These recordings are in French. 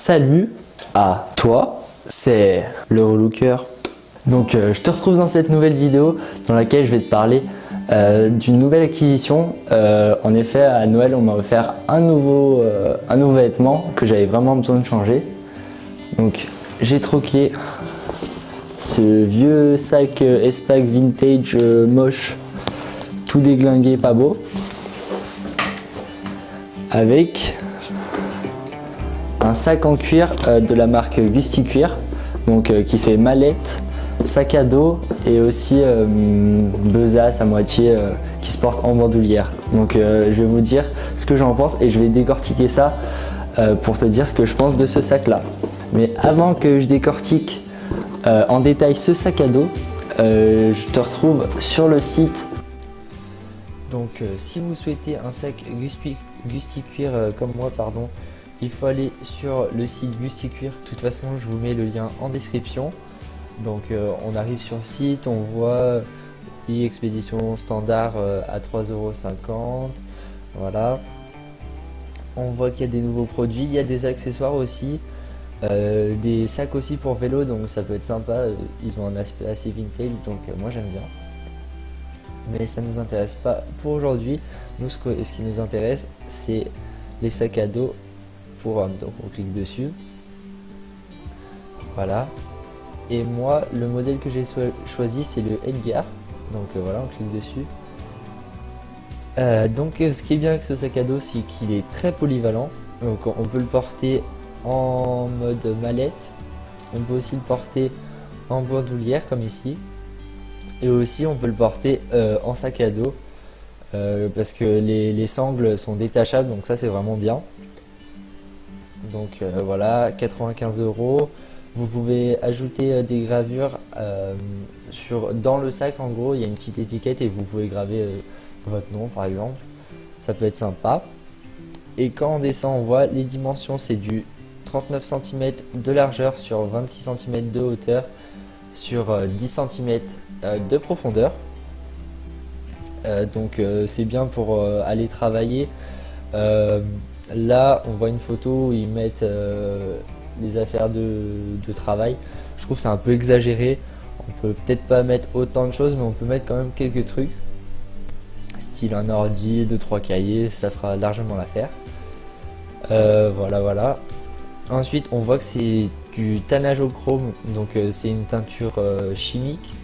Salut à toi, c'est le relooker. Donc je te retrouve dans cette nouvelle vidéo dans laquelle je vais te parler d'une nouvelle acquisition. En effet, à Noël, on m'a offert un nouveau vêtement que j'avais vraiment besoin de changer. Donc j'ai troqué ce vieux sac Espac vintage moche, tout déglingué, pas beau, avec un sac en cuir de la marque Gusti Cuir, donc qui fait mallette, sac à dos et aussi besace à moitié qui se porte en bandoulière. Donc je vais vous dire ce que j'en pense et je vais décortiquer ça pour te dire ce que je pense de ce sac là. Mais avant que je décortique en détail ce sac à dos, je te retrouve sur le site. Donc si vous souhaitez un sac Gusti Cuir comme moi, pardon, il faut aller sur le site Gusti Cuir. De toute façon, je vous mets le lien en description. Donc on arrive sur le site, on voit oui, expédition standard à 3,50 €. Voilà. On voit qu'il y a des nouveaux produits, il y a des accessoires aussi, des sacs aussi pour vélo, donc ça peut être sympa. Ils ont un aspect assez vintage, donc moi j'aime bien. Mais ça ne nous intéresse pas pour aujourd'hui. Nous, ce qui nous intéresse, c'est les sacs à dos pour hommes. Donc on clique dessus. Voilà. Et moi, le modèle que j'ai choisi, c'est le Edgar. Donc voilà, on clique dessus. Donc ce qui est bien avec ce sac à dos, c'est qu'il est très polyvalent. Donc on peut le porter en mode mallette. On peut aussi le porter en bandoulière comme ici. Et aussi on peut le porter en sac à dos parce que les sangles sont détachables, donc ça c'est vraiment bien. Donc voilà, 95 €. Vous pouvez ajouter des gravures dans le sac. En gros il y a une petite étiquette et vous pouvez graver votre nom par exemple, ça peut être sympa. Et quand on descend, on voit les dimensions, c'est du 39 cm de largeur sur 26 cm de hauteur sur 10 cm de profondeur. Donc c'est bien pour aller travailler. Là on voit une photo où ils mettent les affaires de travail. Je trouve que c'est un peu exagéré. On peut peut-être pas mettre autant de choses, mais on peut mettre quand même quelques trucs, style un ordi, 2-3 cahiers, ça fera largement l'affaire. Voilà. Ensuite on voit que c'est du tannage au chrome, donc c'est une teinture chimique.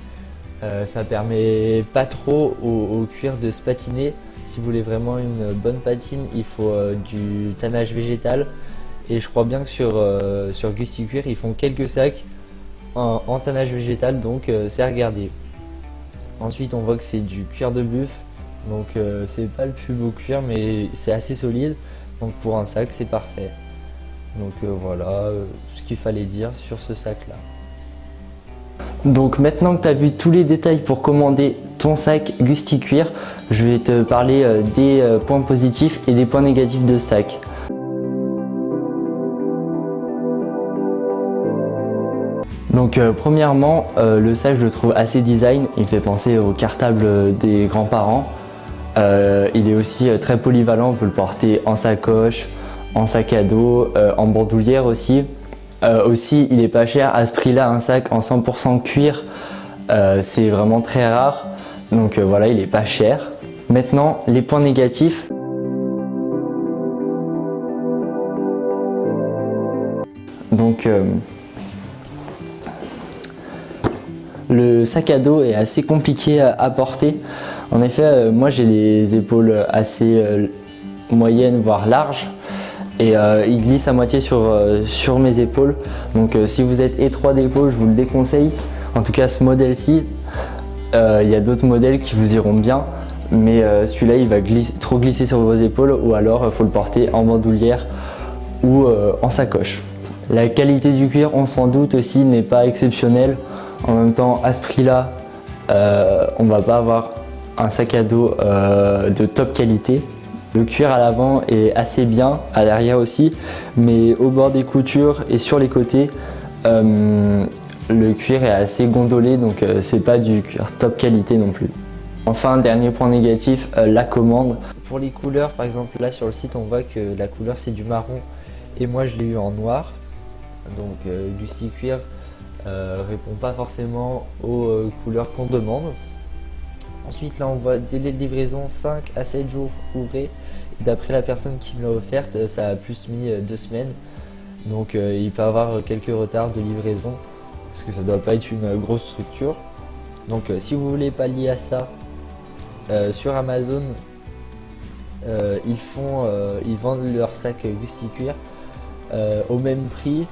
Ça permet pas trop au cuir de se patiner. Si vous voulez vraiment une bonne patine, il faut du tannage végétal. Et je crois bien que sur Gusti Cuir, ils font quelques sacs en tannage végétal, donc c'est à regarder. Ensuite, on voit que c'est du cuir de buffle, donc c'est pas le plus beau cuir, mais c'est assez solide. Donc pour un sac, c'est parfait. Donc voilà ce qu'il fallait dire sur ce sac là. Donc maintenant que tu as vu tous les détails pour commander ton sac Gusti Cuir, je vais te parler des points positifs et des points négatifs de ce sac. Donc premièrement, le sac je le trouve assez design, il me fait penser au cartable des grands-parents. Il est aussi très polyvalent, on peut le porter en sacoche, en sac à dos, en bandoulière aussi. Aussi il est pas cher, à ce prix là un sac en 100% cuir c'est vraiment très rare, donc voilà, il est pas cher. Maintenant les points négatifs. Donc le sac à dos est assez compliqué à porter. En effet, moi j'ai les épaules assez moyennes voire larges et il glisse à moitié sur mes épaules. Donc si vous êtes étroit d'épaule, je vous le déconseille. En tout cas ce modèle-ci, il y a d'autres modèles qui vous iront bien, mais celui-là il va trop glisser sur vos épaules, ou alors il faut le porter en bandoulière ou en sacoche. La qualité du cuir, on s'en doute aussi, n'est pas exceptionnelle. En même temps, à ce prix-là, on va pas avoir un sac à dos de top qualité. Le cuir à l'avant est assez bien, à l'arrière aussi, mais au bord des coutures et sur les côtés, le cuir est assez gondolé, donc c'est pas du cuir top qualité non plus. Enfin, dernier point négatif, la commande. Pour les couleurs, par exemple là sur le site, on voit que la couleur c'est du marron et moi je l'ai eu en noir. Donc Gusty Cuir répond pas forcément aux couleurs qu'on demande. Ensuite là on voit délai de livraison 5 à 7 jours ouvrés. Et d'après la personne qui me l'a offerte, ça a plus mis 2 semaines. Donc il peut y avoir quelques retards de livraison parce que ça doit pas être une grosse structure. Donc si vous voulez pallier à ça, sur Amazon ils vendent leur sac Gusty Cuir au même prix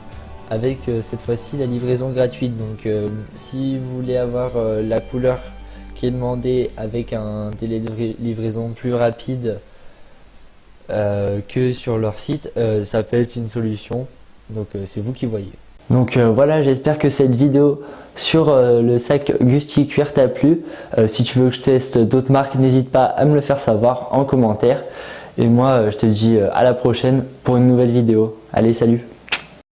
avec cette fois-ci la livraison gratuite. Donc si vous voulez avoir la couleur qui est demandée avec un délai de livraison plus rapide que sur leur site, ça peut être une solution. Donc c'est vous qui voyez. Donc voilà, j'espère que cette vidéo sur le sac Gusty Cuir t'a plu. Si tu veux que je teste d'autres marques, n'hésite pas à me le faire savoir en commentaire. Et moi, je te dis à la prochaine pour une nouvelle vidéo. Allez, salut!